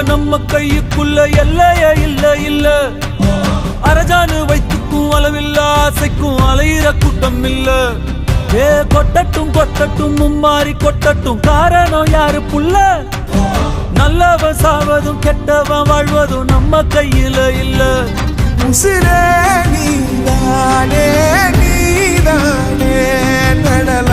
நம்ம கையுக்குள்ள எல்லைய இல்ல இல்ல. அரஜானு வைத்துக்கும் அளவில்ல ஆசைக்கும் அலையிற கூட்டம் இல்ல. ஏ கொட்டட்டும் கொட்டட்டும் மும்மாறி கொட்டட்டும், காரணம் யாரு புள்ள? நல்லவன் சாவதும் கெட்டவன் வாழ்வதும் நம்ம கையில இல்ல. உசிரே நீதானே நீதானே கடல்